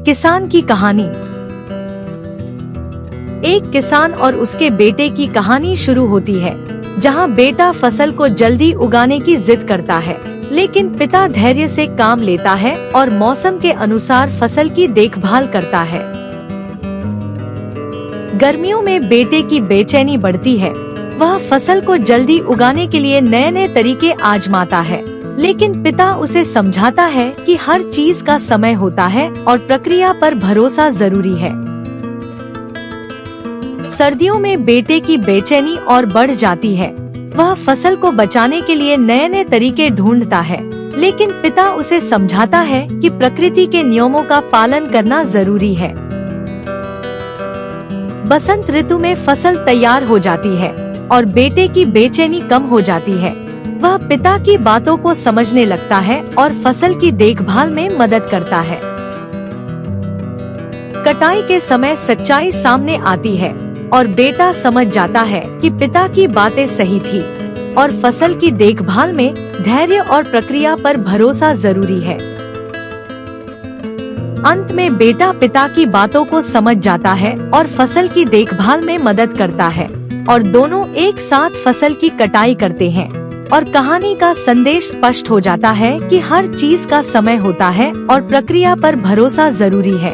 किसान की कहानी। एक किसान और उसके बेटे की कहानी शुरू होती है, जहां बेटा फसल को जल्दी उगाने की जिद करता है, लेकिन पिता धैर्य से काम लेता है और मौसम के अनुसार फसल की देखभाल करता है। गर्मियों में बेटे की बेचैनी बढ़ती है। वह फसल को जल्दी उगाने के लिए नए नए तरीके आजमाता है, लेकिन पिता उसे समझाता है कि हर चीज का समय होता है और प्रक्रिया पर भरोसा जरूरी है। सर्दियों में बेटे की बेचैनी और बढ़ जाती है। वह फसल को बचाने के लिए नए नए तरीके ढूंढता है, लेकिन पिता उसे समझाता है कि प्रकृति के नियमों का पालन करना जरूरी है। बसंत ऋतु में फसल तैयार हो जाती है और बेटे की बेचैनी कम हो जाती है। वह पिता की बातों को समझने लगता है और फसल की देखभाल में मदद करता है। कटाई के समय सच्चाई सामने आती है और बेटा समझ जाता है कि पिता की बातें सही थी और फसल की देखभाल में धैर्य और प्रक्रिया पर भरोसा जरूरी है। अंत में बेटा पिता की बातों को समझ जाता है और फसल की देखभाल में मदद करता है और दोनों एक साथ फसल की कटाई करते हैं और कहानी का संदेश स्पष्ट हो जाता है कि हर चीज का समय होता है और प्रक्रिया पर भरोसा जरूरी है।